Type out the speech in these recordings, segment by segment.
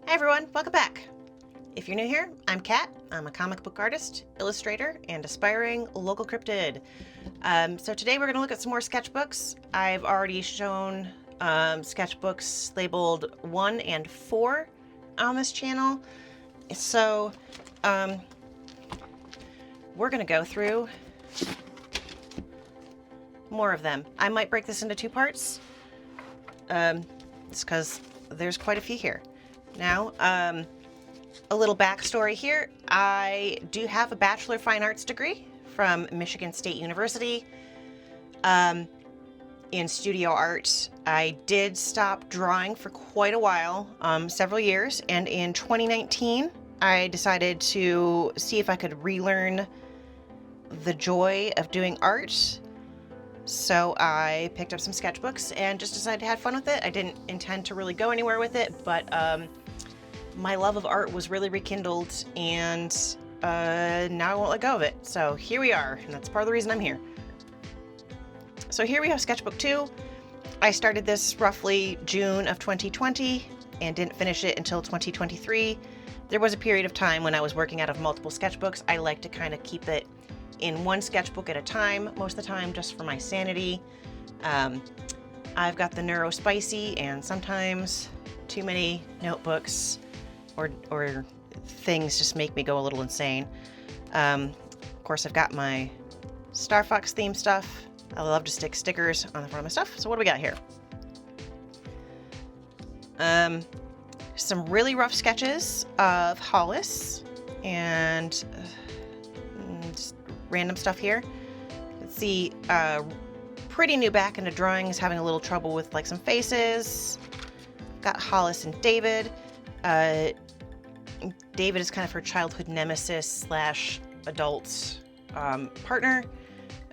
Hi everyone, welcome back. If you're new here, I'm Kat. I'm a comic book artist, illustrator, and aspiring local cryptid. So today we're going to look at some more sketchbooks. I've already shown sketchbooks labeled 1 and 4 on this channel. So we're going to go through more of them. I might break this into 2 parts. It's because there's quite a few here. Now, a little backstory here. I do have a Bachelor of Fine Arts degree from Michigan State University in studio art. I did stop drawing for quite a while, several years, and in 2019, I decided to see if I could relearn the joy of doing art. So I picked up some sketchbooks and just decided to have fun with it. I didn't intend to really go anywhere with it, but my love of art was really rekindled, and now I won't let go of it. So here we are, and that's part of the reason I'm here. So here we have sketchbook 2. I started this roughly June of 2020 and didn't finish it until 2023. There was a period of time when I was working out of multiple sketchbooks. I like to kind of keep it in one sketchbook at a time, most of the time, just for my sanity. I've got the Neurospicy, and sometimes too many notebooks or things just make me go a little insane. Of course, I've got my Star Fox theme stuff. I love to stick stickers on the front of my stuff. So what do we got here? Some really rough sketches of Hollis and just random stuff here. Let's see, pretty new back into drawing is having a little trouble with like some faces. Got Hollis and David. David is kind of her childhood nemesis slash adult partner.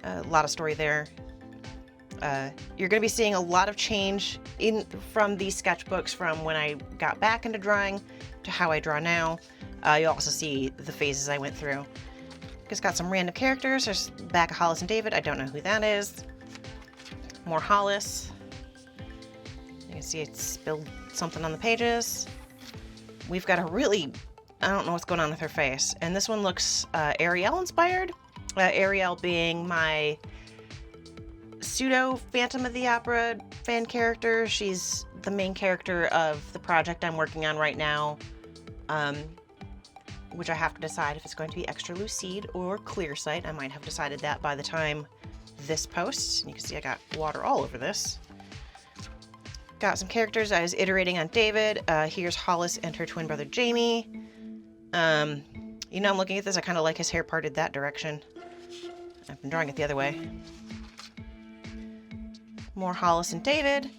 A lot of story there. You're going to be seeing a lot of change from these sketchbooks from when I got back into drawing to how I draw now. You'll also see the phases I went through. Just got some random characters. There's back of Hollis and David. I don't know who that is. More Hollis. You can see it spilled something on the pages. We've got a really, I don't know what's going on with her face. And this one looks Ariel inspired. Ariel being my pseudo Phantom of the Opera fan character. She's the main character of the project I'm working on right now, which I have to decide if it's going to be extra lucide or clear sight. I might have decided that by the time this posts. You can see I got water all over this. Got some characters. I was iterating on David. Here's Hollis and her twin brother Jamie. You know, I'm looking at this, I kind of like his hair parted that direction. I've been drawing it the other way. More Hollis and David.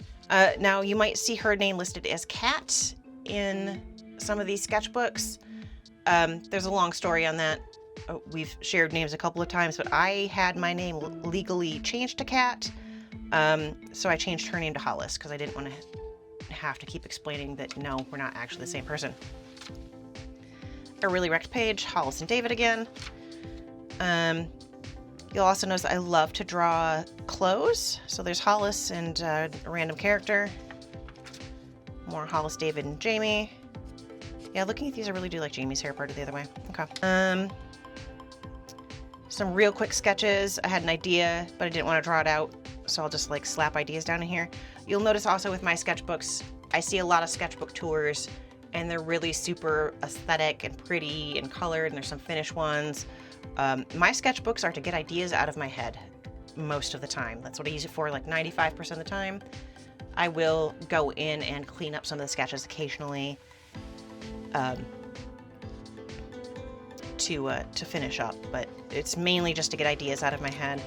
Now, you might see her name listed as Kat in some of these sketchbooks. There's a long story on that. We've shared names a couple of times, but I had my name legally changed to Kat. So I changed her name to Hollis because I didn't want to have to keep explaining that, no, we're not actually the same person. A really wrecked page, Hollis and David again. You'll also notice that I love to draw clothes. So there's Hollis and a random character. More Hollis, David, and Jamie. Yeah, looking at these, I really do like Jamie's hair parted the other way. Okay. Some real quick sketches. I had an idea, but I didn't want to draw it out, so I'll just like slap ideas down in here. You'll notice also with my sketchbooks, I see a lot of sketchbook tours, and they're really super aesthetic and pretty and colored, and there's some finished ones. My sketchbooks are to get ideas out of my head most of the time. That's what I use it for, like 95% of the time. I will go in and clean up some of the sketches occasionally to finish up, but it's mainly just to get ideas out of my head.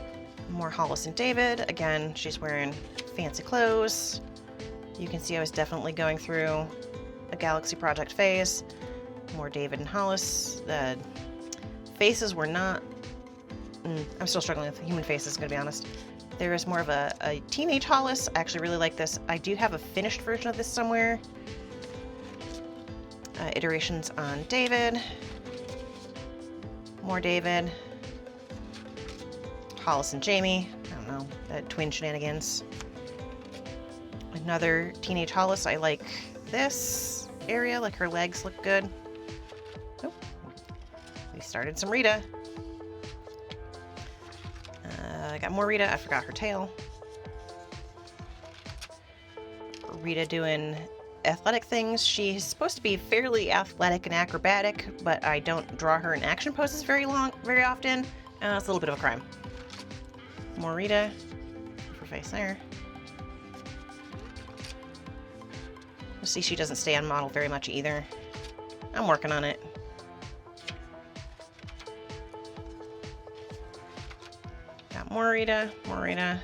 More Hollis and David. Again, she's wearing fancy clothes. You can see I was definitely going through a Galaxy Project phase. More David and Hollis. The faces were not... I'm still struggling with human faces, gonna be honest. There is more of a teenage Hollis. I actually really like this. I do have a finished version of this somewhere. Iterations on David. More David. Hollis and Jamie. I don't know, twin shenanigans. Another teenage Hollis. I like this. area, like her legs look good. Oh, we started some Rita. I got more Rita. I forgot her tail. Rita doing athletic things. She's supposed to be fairly athletic and acrobatic, but I don't draw her in action poses very often. It's a little bit of a crime. More Rita. Her face there. You'll see she doesn't stay on model very much either. I'm working on it. Got more Rita, more Rita.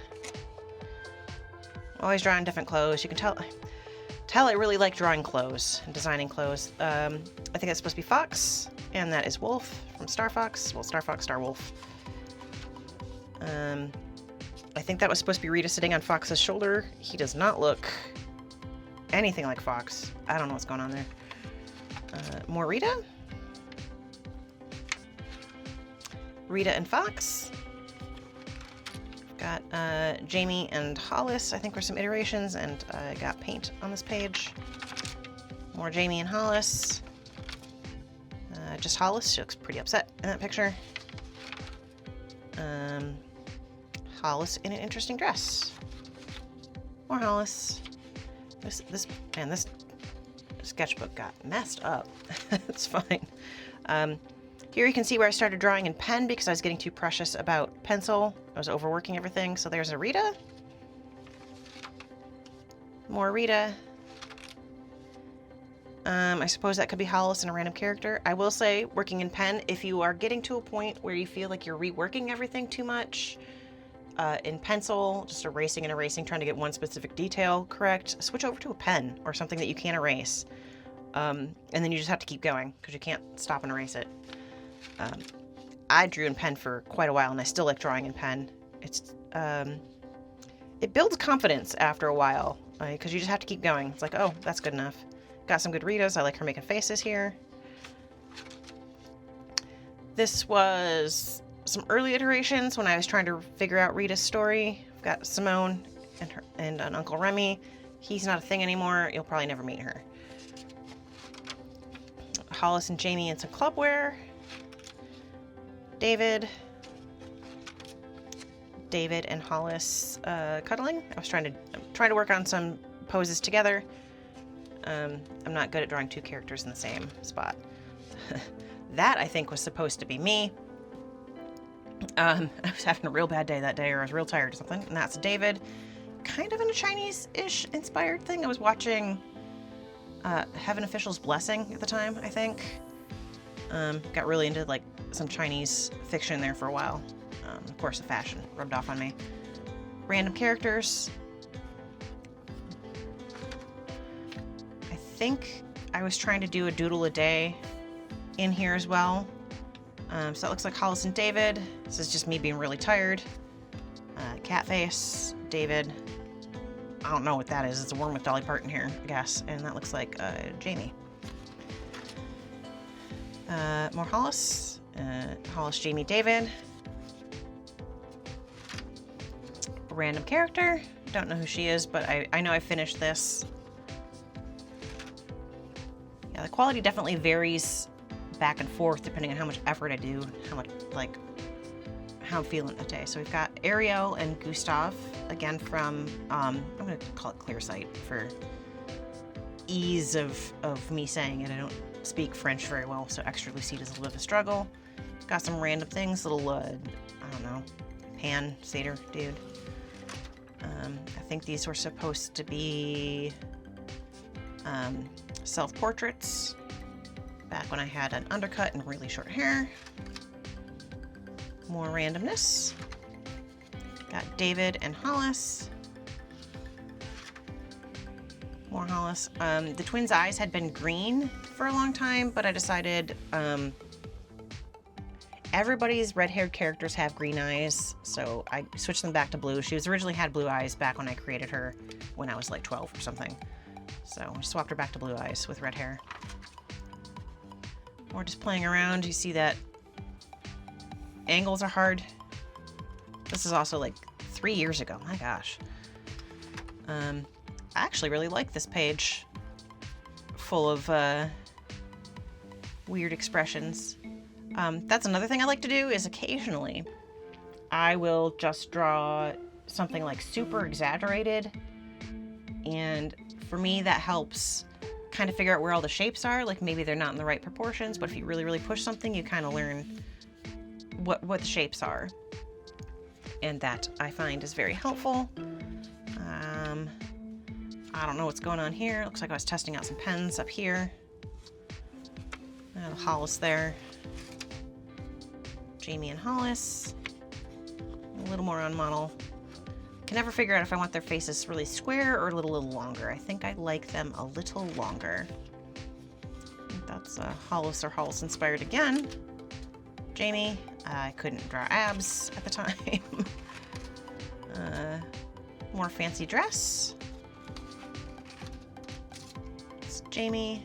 Always drawing different clothes. You can tell I really like drawing clothes and designing clothes. I think that's supposed to be Fox, and that is Wolf from Star Fox. Well, Star Fox, Star Wolf. I think that was supposed to be Rita sitting on Fox's shoulder. He does not look anything like Fox. I don't know what's going on there. More Rita. Rita and Fox. Got Jamie and Hollis, I think were some iterations, and I got paint on this page. More Jamie and Hollis. Just Hollis, she looks pretty upset in that picture. Hollis in an interesting dress. More Hollis. This sketchbook got messed up. It's fine. Here you can see where I started drawing in pen because I was getting too precious about pencil. I was overworking everything. So there's a Rita. More Rita. I suppose that could be Hollis and a random character. I will say, working in pen, if you are getting to a point where you feel like you're reworking everything too much, in pencil, just erasing and erasing, trying to get one specific detail correct, switch over to a pen or something that you can't erase. And then you just have to keep going because you can't stop and erase it. I drew in pen for quite a while, and I still like drawing in pen. It builds confidence after a while, because you just have to keep going. It's like, oh, that's good enough. Got some good Ritas. I like her making faces here. This was some early iterations when I was trying to figure out Rita's story. I've got Simone and an Uncle Remy. He's not a thing anymore. You'll probably never meet her. Hollis and Jamie in some clubwear. David and Hollis cuddling. I was trying to work on some poses together. I'm not good at drawing two characters in the same spot. That, I think, was supposed to be me. I was having a real bad day that day, or I was real tired or something, and that's David. Kind of in a Chinese-ish inspired thing. I was watching Heaven Official's Blessing at the time, I think. Got really into, like, some Chinese fiction there for a while. Of course, the fashion rubbed off on me. Random characters. I think I was trying to do a doodle a day in here as well. So it looks like Hollis and David. This is just me being really tired. Cat face, David. I don't know what that is. It's a worm with Dolly Parton here, I guess. And that looks like Jamie. More Hollis. Hollis, Jamie, David. Random character. Don't know who she is, but I know I finished this. Yeah, the quality definitely varies back and forth depending on how much effort I do, how I'm feeling that day. So we've got Ariel and Gustav, again from, I'm going to call it Clear Sight for ease of me saying it. I don't speak French very well, so extra lucide is a little bit of a struggle. Got some random things, little, I don't know, pan, satyr dude. I think these were supposed to be self-portraits back when I had an undercut and really short hair. More randomness. Got David and Hollis. More Hollis. The twins' eyes had been green for a long time, but I decided everybody's red-haired characters have green eyes, so I switched them back to blue. She originally had blue eyes back when I created her when I was like 12 or something. So I swapped her back to blue eyes with red hair. We're just playing around. You see that angles are hard. This is also like 3 years ago. My gosh. I actually really like this page full of weird expressions. That's another thing I like to do is occasionally I will just draw something like super exaggerated, and for me that helps kind of figure out where all the shapes are. Like maybe they're not in the right proportions, but if you really push something, you kind of learn what the shapes are, and that I find is very helpful. I don't know what's going on here. Looks like I was testing out some pens up here. Hollis there. Jamie and Hollis. A little more on model. Can never figure out if I want their faces really square or a little longer. I think I like them a little longer. I think that's Hollis or Hollis inspired again. Jamie. I couldn't draw abs at the time. More fancy dress. It's Jamie.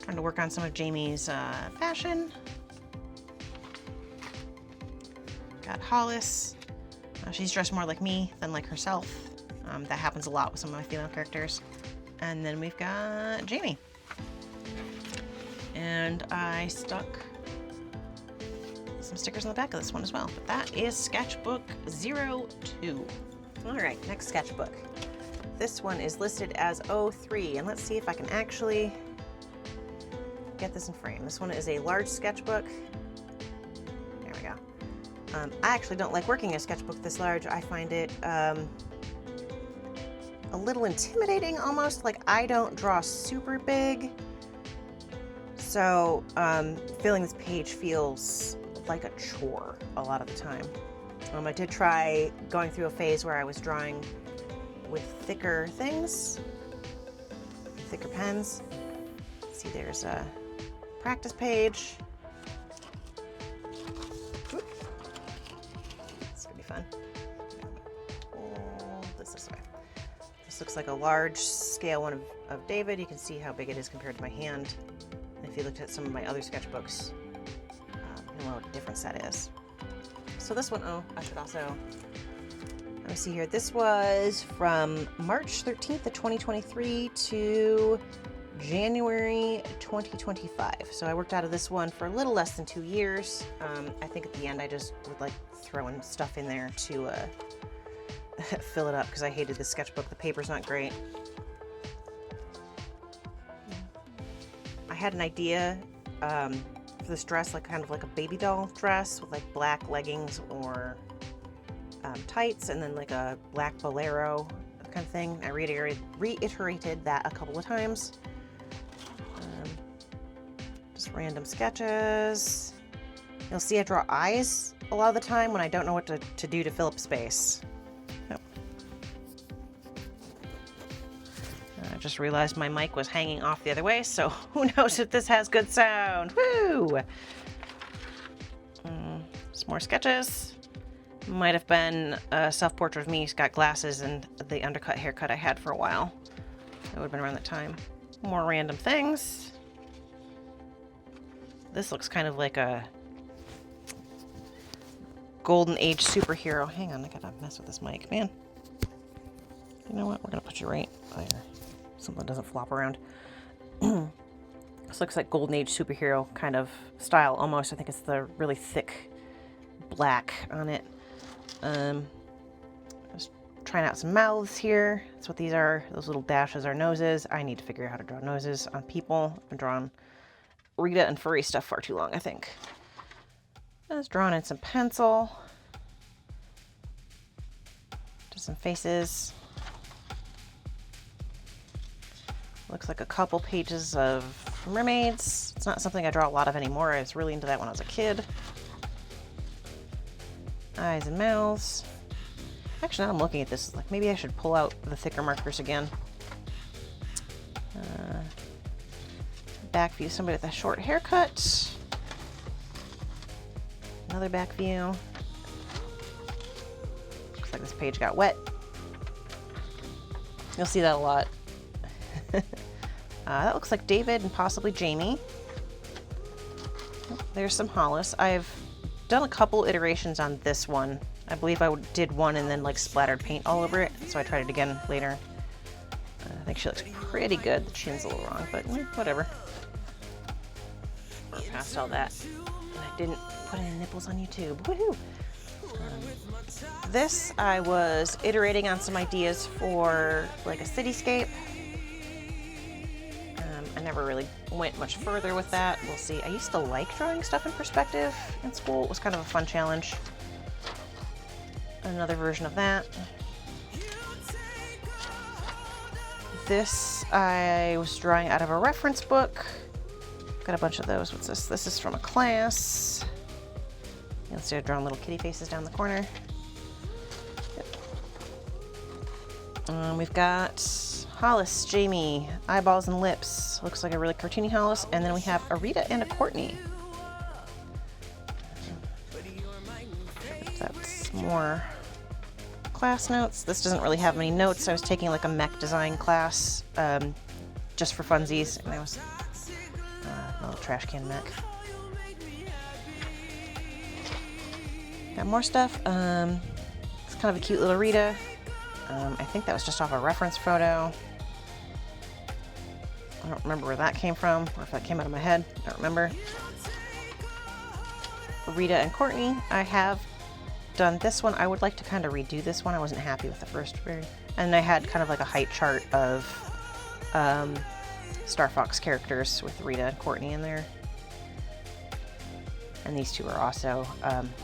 Trying to work on some of Jamie's fashion. Got Hollis. She's dressed more like me than like herself. That happens a lot with some of my female characters. And then we've got Jamie. And I stuck some stickers on the back of this one as well. But that is Sketchbook 02. All right, next sketchbook. This one is listed as 03, and let's see if I can actually get this in frame. This one is a large sketchbook. There we go. I actually don't like working a sketchbook this large. I find it a little intimidating almost. Like I don't draw super big. So filling this page feels like a chore a lot of the time. I did try going through a phase where I was drawing with thicker things, thicker pens. See, there's a practice page. This could be fun. Pull this way. This looks like a large scale one of David. You can see how big it is compared to my hand. If you looked at some of my other sketchbooks, you know what a difference that is. So this one, oh, I should also, let me see here. This was from March 13th of 2023 to January 2025. So I worked out of this one for a little less than 2 years. I think at the end I just would like throwing stuff in there to fill it up because I hated the sketchbook. The paper's not great. I had an idea for this dress, like kind of like a baby doll dress with like black leggings or tights, and then like a black bolero kind of thing. I reiterated that a couple of times. Just random sketches. You'll see I draw eyes a lot of the time when I don't know what to do to fill up space. Oh. I just realized my mic was hanging off the other way, so who knows if this has good sound. Woo! Some more sketches. Might have been a self-portrait of me. He's got glasses and the undercut haircut I had for a while. It would have been around that time. More random things. This looks kind of like a golden age superhero. Hang on, I gotta mess with this mic, man. You know what? We're gonna put you right there. Something doesn't flop around. This looks like golden age superhero kind of style almost. I think it's the really thick black on it. Just trying out some mouths here. That's what these are. Those little dashes are noses. I need to figure out how to draw noses on people. I've been drawing Rita and furry stuff far too long, I think. I was drawing in some pencil. Just some faces. Looks like a couple pages of mermaids. It's not something I draw a lot of anymore. I was really into that when I was a kid. Eyes and mouths. Actually, now I'm looking at this, like maybe I should pull out the thicker markers again. Back view, somebody with a short haircut. Another back view. Looks like this page got wet. You'll see that a lot. That looks like David and possibly Jamie. There's some Hollis. I've done a couple iterations on this one. I believe I did one and then like splattered paint all over it, so I tried it again later. I think she looks pretty good. The chin's a little wrong, but whatever. We're past all that. And I didn't put any nipples on YouTube. Woohoo! This, I was iterating on some ideas for like a cityscape. I never really went much further with that. We'll see. I used to like drawing stuff in perspective in school. It was kind of a fun challenge. Another version of that. This I was drawing out of a reference book. Got a bunch of those. What's this? This is from a class. You'll see I've drawn little kitty faces down the corner. Yep. We've got Hollis, Jamie, eyeballs and lips. Looks like a really cartoony Hollis. And then we have a Rita and a Courtney. That's more class notes. This doesn't really have many notes. I was taking like a mech design class just for funsies, and I was a little trash can mech. Got more stuff. It's kind of a cute little Rita. I think that was just off a reference photo. I don't remember where that came from, or if that came out of my head. I don't remember. Rita and Courtney. I have done this one. I would like to kind of redo this one. I wasn't happy with the first version. And I had kind of like a height chart of Star Fox characters with Rita and Courtney in there. And these two are also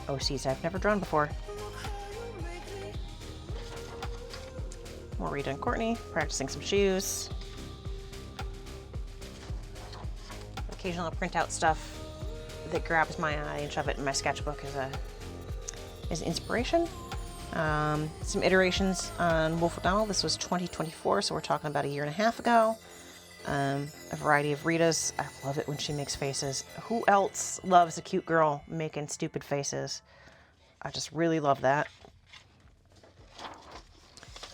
OCs I've never drawn before. More Rita and Courtney, practicing some shoes. Occasionally I'll print out stuff that grabs my eye and shove it in my sketchbook as inspiration. Some iterations on Wolf O'Donnell. This was 2024, so we're talking about a year and a half ago. A variety of Ritas. I love it when she makes faces. Who else loves a cute girl making stupid faces? I just really love that.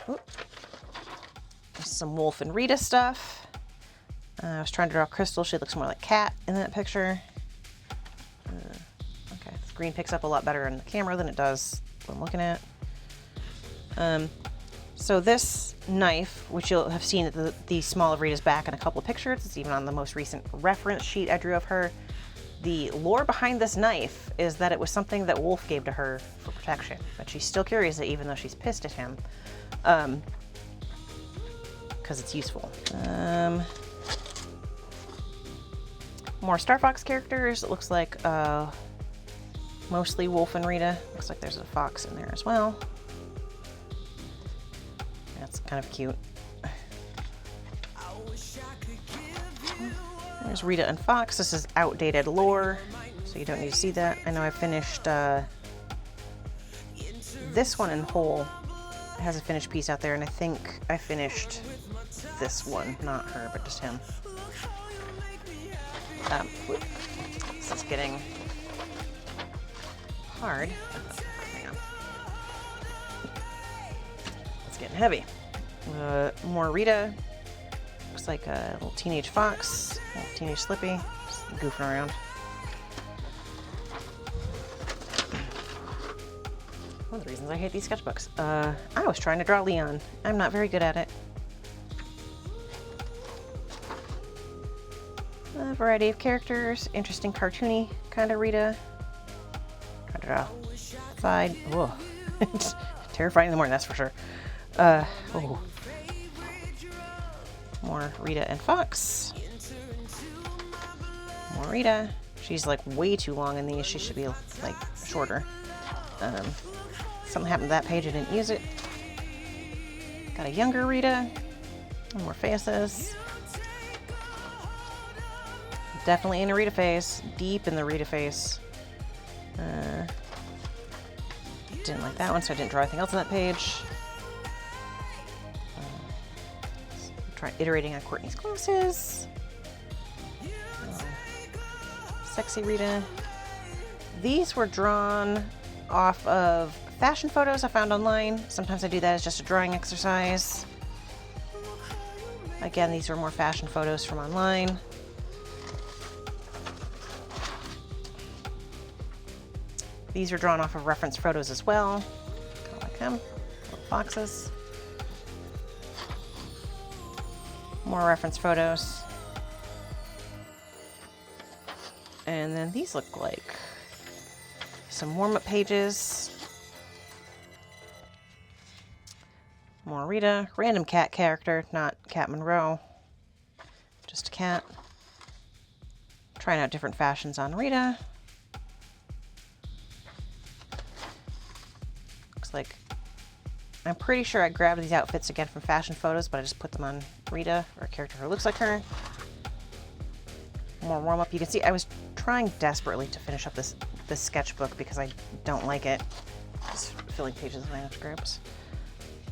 Oop. Some Wolf and Rita stuff. I was trying to draw Crystal. She looks more like Cat in that picture. Okay, the green picks up a lot better in the camera than it does when looking at. So this knife, which you'll have seen at the small of Rita's back in a couple of pictures, it's even on the most recent reference sheet I drew of her. The lore behind this knife is that it was something that Wolf gave to her for protection, but she still carries it even though she's pissed at him, because it's useful. More Star Fox characters. It looks like mostly Wolf and Rita. Looks like there's a fox in there as well. That's kind of cute. There's Rita and Fox. This is outdated lore, so you don't need to see that. I know I finished this one in whole. It has a finished piece out there, and I think I finished this one. Not her, but just him. This is getting hard. Hang on. It's getting heavy. More Rita. Looks like a little teenage fox, a little teenage Slippy, just goofing around. One of the reasons I hate these sketchbooks. I was trying to draw Leon. I'm not very good at it. A variety of characters, interesting cartoony kind of Rita. Try to draw side. Whoa, it's terrifying in the morning, that's for sure. Oh. More Rita and Fox. More Rita. She's like way too long in these. She should be like shorter. Something happened to that page. I didn't use it. Got a younger Rita. More faces. Definitely in a Rita face. Deep in the Rita face. Didn't like that one, so I didn't draw anything else on that page. Try iterating on Courtney's glasses. Sexy Rita. These were drawn off of fashion photos I found online. Sometimes I do that as just a drawing exercise. Again, these are more fashion photos from online. These are drawn off of reference photos as well. Kind of like them, little foxes. More reference photos. And then these look like some warm-up pages. More Rita. Random cat character, not Cat Monroe. Just a cat. Trying out different fashions on Rita. Looks like... I'm pretty sure I grabbed these outfits again from fashion photos, but I just put them on Rita, or a character who looks like her. More warm-up. You can see I was trying desperately to finish up this sketchbook because I don't like it. Just filling pages with manuscripts.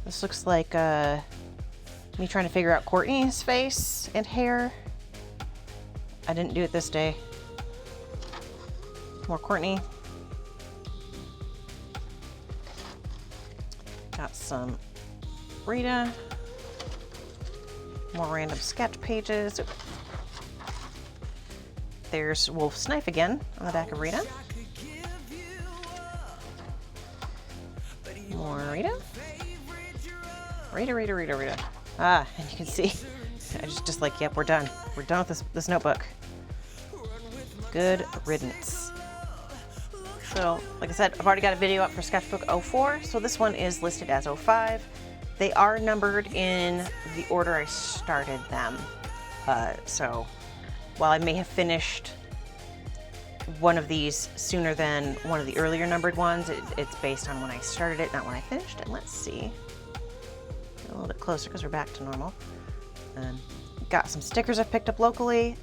This looks like me trying to figure out Courtney's face and hair. I didn't do it this day. More Courtney. Got some Rita. More random sketch pages. There's Wolf's knife again on the back of Rita. More Rita. Rita. Ah, and you can see, I just like, yep, we're done. We're done with this notebook. Good riddance. So, like I said, I've already got a video up for Sketchbook 04, so this one is listed as 05. They are numbered in the order I started them. So, while I may have finished one of these sooner than one of the earlier numbered ones, it's based on when I started it, not when I finished it. Let's see. A little bit closer because we're back to normal. Got some stickers I've picked up locally.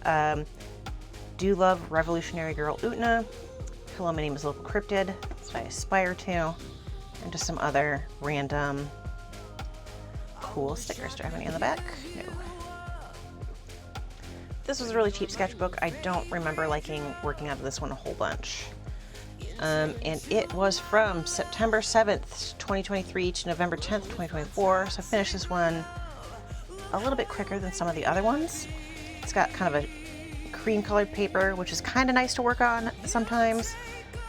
Do love Revolutionary Girl Utna. Hello, my name is Local Cryptid. That's what I aspire to. And just some other random cool stickers. Do I have any on the back? No. This was a really cheap sketchbook. I don't remember liking working out of this one a whole bunch. And it was from September 7th, 2023 to November 10th, 2024. So I finished this one a little bit quicker than some of the other ones. It's got kind of a cream colored paper, which is kind of nice to work on sometimes,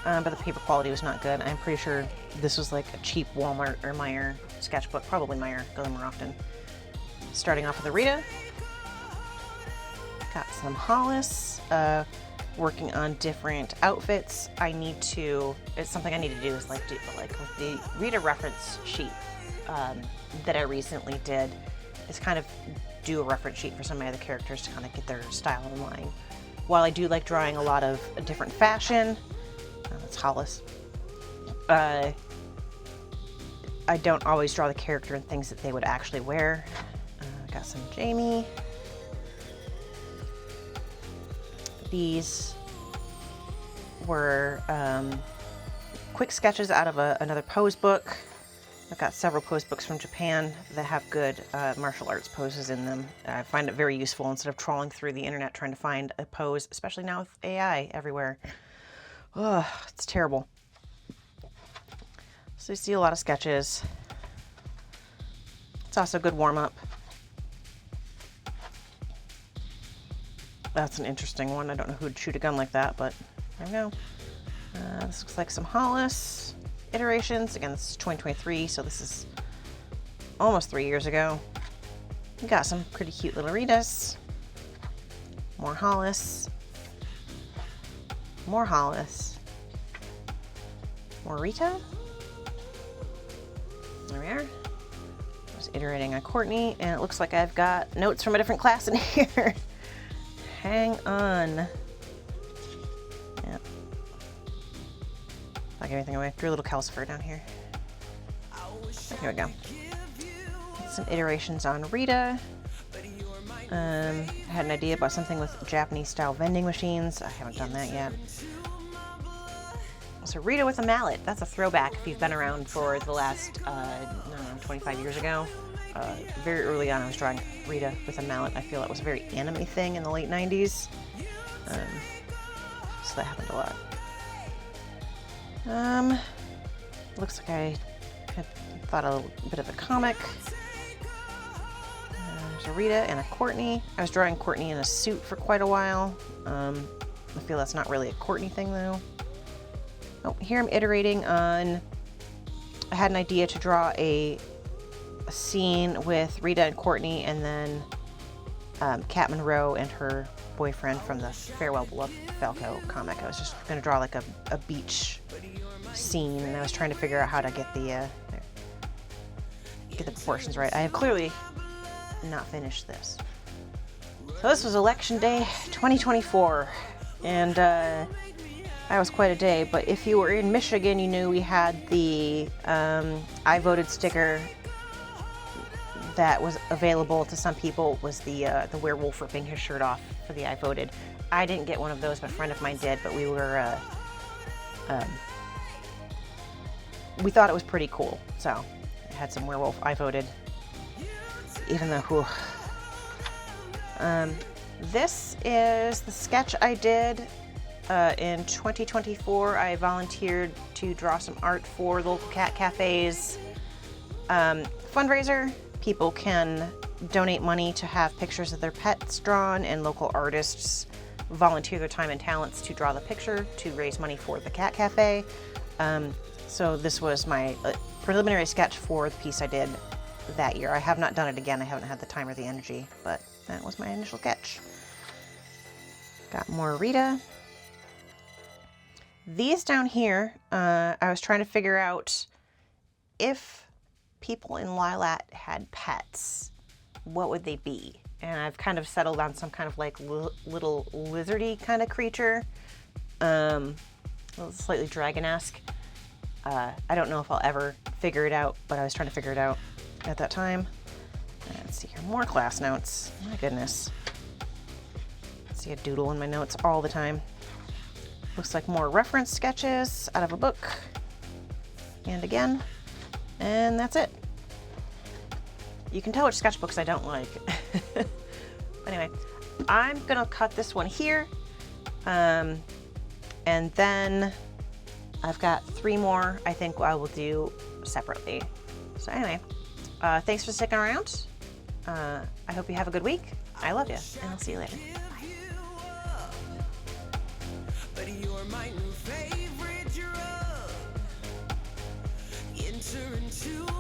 but the paper quality was not good. I'm pretty sure this was like a cheap Walmart or Meijer sketchbook, probably Meijer, go there more often. Starting off with a Rita. Got some Hollis, working on different outfits. It's something I need to do is like with the Rita reference sheet that I recently did, is kind of do a reference sheet for some of my other characters to kind of get their style in line. While I do like drawing a lot of different fashion, that's Hollis, I don't always draw the character and things that they would actually wear. Got some Jamie. These were quick sketches out of another pose book. I've got several pose books from Japan that have good martial arts poses in them. I find it very useful instead of trawling through the internet trying to find a pose, especially now with AI everywhere. Ugh, it's terrible. So you see a lot of sketches. It's also a good warm-up. That's an interesting one. I don't know who'd shoot a gun like that, but there we go. This looks like some Hollis iterations. Again, this is 2023, so this is almost 3 years ago. We got some pretty cute little Ritas. More Hollis. More Hollis. More Rita. There we are. I was iterating on Courtney, and it looks like I've got notes from a different class in here. Hang on. Yeah. Not give anything away. Drew a little calcifer down here. Here we go. Some iterations on Rita. I had an idea about something with Japanese style vending machines. I haven't done that yet. So Rita with a mallet. That's a throwback if you've been around for the last, 25 years ago. Very early on I was drawing Rita with a mallet. I feel that was a very anime thing in the late 90s. So that happened a lot. Looks like I had thought a little bit of a comic. There's a Rita and a Courtney. I was drawing Courtney in a suit for quite a while. I feel that's not really a Courtney thing though. Oh, here I'm iterating on, I had an idea to draw a scene with Rita and Courtney, and then Kat Monroe and her boyfriend from the Farewell Beloved Falco comic. I was just going to draw like a beach scene, and I was trying to figure out how to get the proportions right. I have clearly not finished this. So this was Election Day 2024, and that was quite a day. But if you were in Michigan, you knew we had the I voted sticker that was available to some people. Was the werewolf ripping his shirt off for the I voted. I didn't get one of those, but a friend of mine did. But we thought it was pretty cool, so it had some werewolf I voted. Even though, this is the sketch I did in 2024. I volunteered to draw some art for the local cat cafes fundraiser. People can donate money to have pictures of their pets drawn, and local artists volunteer their time and talents to draw the picture to raise money for the cat cafe. So this was my preliminary sketch for the piece I did that year. I have not done it again. I haven't had the time or the energy, but that was my initial sketch. Got more Rita. These down here, I was trying to figure out if people in Lilat had pets, what would they be? And I've kind of settled on some kind of like little lizardy kind of creature, slightly dragon-esque. I don't know if I'll ever figure it out, but I was trying to figure it out at that time. Let's see here, more class notes. My goodness. See a doodle in my notes all the time. Looks like more reference sketches out of a book. And again. And that's it. You can tell which sketchbooks I don't like. Anyway, I'm gonna cut this one here. And then I've got 3 more I think I will do separately. So anyway, thanks for sticking around. I hope you have a good week. I love you, and I'll see you later. But you're my new favorite drug. Enter into